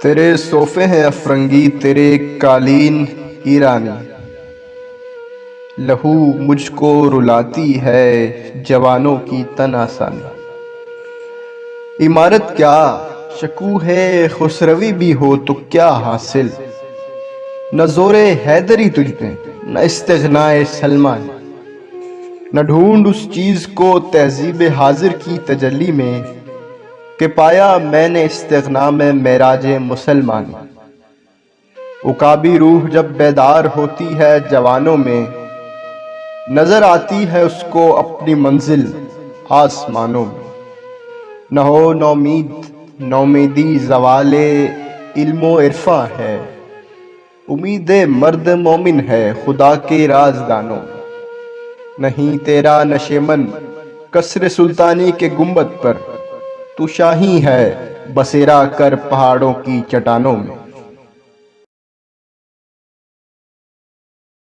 تیرے صوفے ہیں افرنگی، تیرے قالین ایرانی، لہو مجھ کو رلاتی ہے جوانوں کی تن آسانی۔ عمارت کیا شکوہ ہے خسروی بھی ہو تو کیا حاصل، نہ زور حیدری تجھ میں نہ استغناء سلمان، نہ ڈھونڈ اس چیز کو تہذیب حاضر کی تجلی میں کہ پایا میں نے استغنا میں معراج مسلمانی۔ عقابی روح جب بیدار ہوتی ہے جوانوں میں، نظر آتی ہے اس کو اپنی منزل آسمانوں میں۔ نہ ہو نومیدی زوال علم و عرفاں ہے، امید مرد مومن ہے خدا کے رازدانوں میں۔ نہیں تیرا نشیمن قصر سلطانی کے گنبد پر، تو شاہی ہے بسیرا کر پہاڑوں کی چٹانوں میں۔